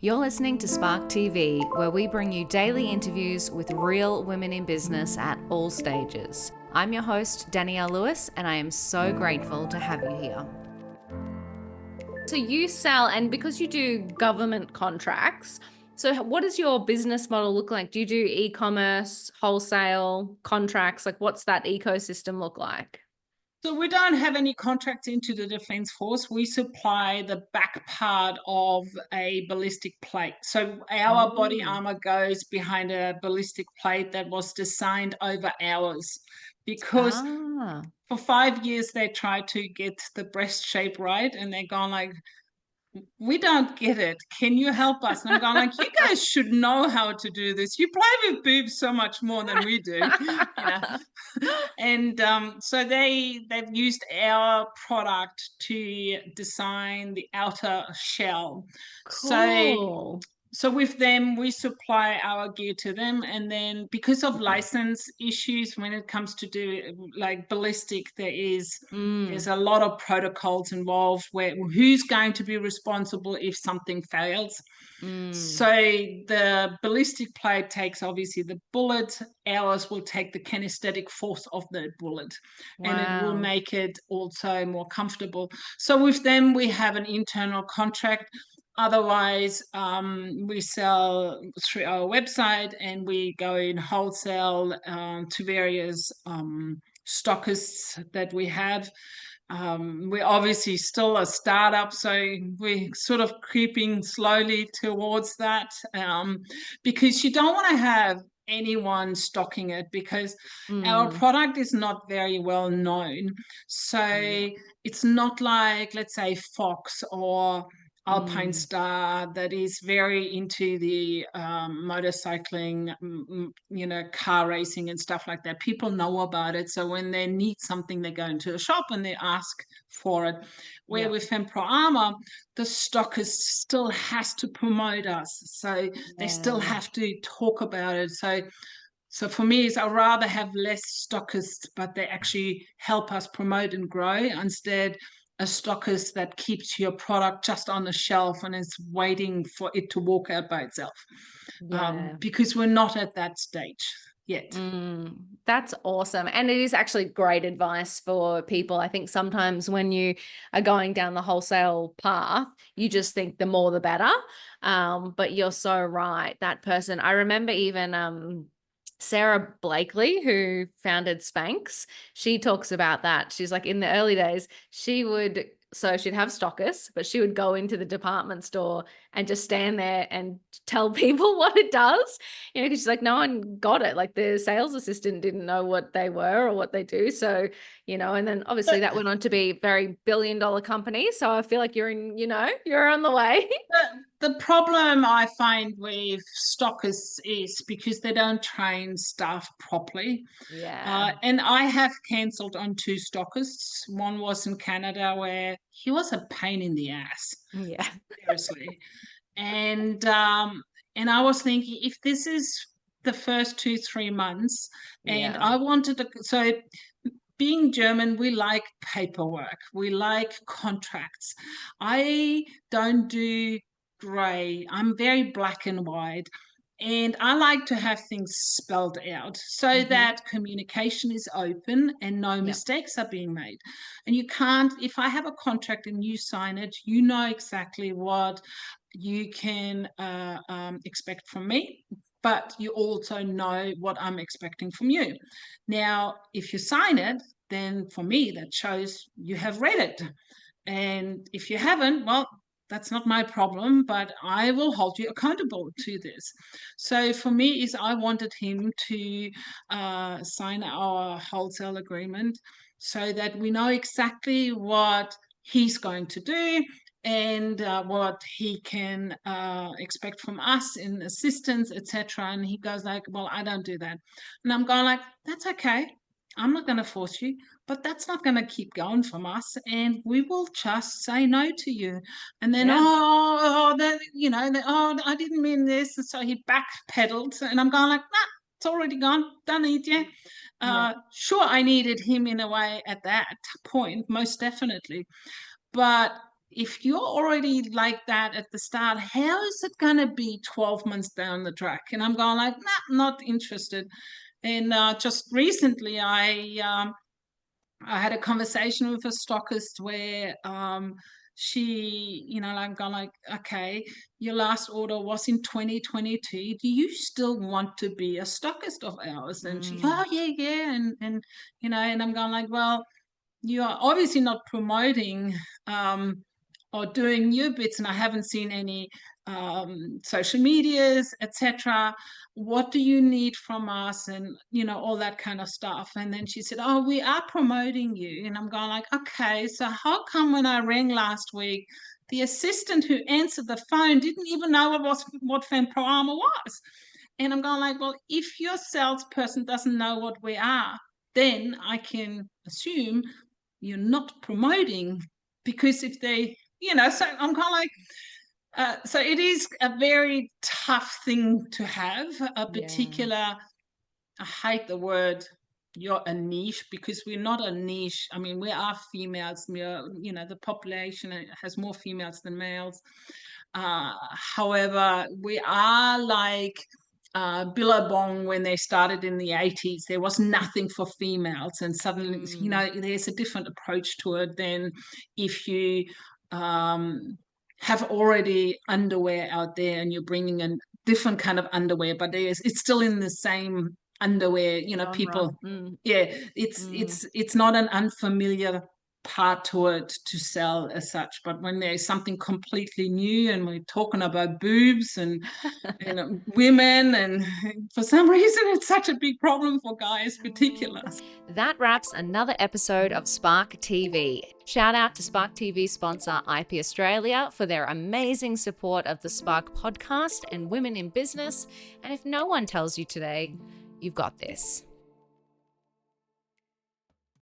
You're listening to Spark TV, where we bring you daily interviews with real women in business at all stages. I'm your host, Danielle Lewis, and I am so grateful to have you here. So you sell, and because you do government contracts, so what does your business model look like? Do you do e-commerce, wholesale, contracts? Like, what's that ecosystem look like? So we don't have any contracts into the Defence Force. We supply the back part of a ballistic plate. So our body Oh. armor goes behind a ballistic plate that was designed over hours, because Ah. for 5 years they tried to get the breast shape right, and they're gone like, we don't get it. Can you help us? And I'm going like, you guys should know how to do this. You play with boobs so much more than we do, you know. And so they've used our product to design the outer shell. So Cool. so with them, we supply our gear to them, and then because of license issues when it comes to do like ballistic, there's a lot of protocols involved where who's going to be responsible if something fails. So the ballistic plate takes obviously the bullet, ours will take the kinetic force of the bullet, and it will Wow. make it also more comfortable. So with them, we have an internal contract. Otherwise, we sell through our website, and we go in wholesale to various stockists that we have. We're obviously still a startup, so we're sort of creeping slowly towards that, because you don't want to have anyone stocking it, because our product is not very well known. So it's not like, let's say, Fox or Alpine Star, that is very into the motorcycling, car racing and stuff like that. People know about it. So when they need something, they go into a shop and they ask for it. Where Yeah. with Fempro Armour, the stockist still has to promote us. So they still have to talk about it. So for me, I'd rather have less stockists, but they actually help us promote and grow, instead a stockist that keeps your product just on the shelf and is waiting for it to walk out by itself. Yeah. Because we're not at that stage yet. That's awesome. And it is actually great advice for people. I think sometimes when you are going down the wholesale path, you just think the more the better. But you're so right. That person, I remember even Sarah Blakely, who founded Spanx, she talks about that. She's like, in the early days, she'd have stockists, but she would go into the department store and just stand there and tell people what it does, because she's like, no one got it. Like the sales assistant didn't know what they were or what they do. So, and then obviously that went on to be a very billion-dollar company. So I feel like you're on the way. The problem I find with stockists is because they don't train staff properly. Yeah. And I have cancelled on 2 stockists. One was in Canada, where he was a pain in the ass, Yeah. seriously. And I was thinking, if this is the first 2-3 months, and Yeah. I wanted to, so being German, we like paperwork, we like contracts. I don't do grey. I'm very black and white. And I like to have things spelled out so that communication is open and no Yeah. mistakes are being made. And you can't, if I have a contract and you sign it, you know exactly what you can expect from me, but you also know what I'm expecting from you. Now, if you sign it, then for me, that shows you have read it. And if you haven't, well, that's not my problem, but I will hold you accountable to this. So for me, is I wanted him to sign our wholesale agreement so that we know exactly what he's going to do, and what he can expect from us in assistance, etc. And he goes like, well, I don't do that. And I'm going like, that's okay. I'm not going to force you, but that's not going to keep going from us, and we will just say no to you. And then, Yeah. I didn't mean this. And so he backpedaled, and I'm going like, nah, it's already gone. Don't need you. Yeah. Sure, I needed him in a way at that point, most definitely. But if you're already like that at the start, how is it going to be 12 months down the track? And I'm going like, nah, not interested. And just recently, I had a conversation with a stockist where she, like, gone like, okay, your last order was in 2022. Do you still want to be a stockist of ours? And she, oh yeah, yeah, and I'm going like, well, you are obviously not promoting or doing new bits, and I haven't seen any social medias, etc. What do you need from us, and all that kind of stuff? And then she said, oh, we are promoting you. And I'm going like, okay, so how come when I rang last week, the assistant who answered the phone didn't even know what Fempro Armour was? And I'm going like, well, if your salesperson doesn't know what we are, then I can assume you're not promoting, because if they, so I'm kind of like, so it is a very tough thing to have a particular, I hate the word, you're a niche, because we're not a niche. I mean, we are females. We are, the population has more females than males. However, we are like Billabong when they started in the 80s. There was nothing for females, and suddenly, there's a different approach to it than if you have already underwear out there and you're bringing a different kind of underwear, but it's still in the same underwear, Genre. people. Yeah, it's not an unfamiliar part to it to sell as such. But when there's something completely new and we're talking about boobs and women, and for some reason it's such a big problem for guys particular. That wraps another episode of Spark TV. Shout out to Spark TV sponsor IP Australia for their amazing support of the Spark podcast and women in business. And if no one tells you today, you've got this.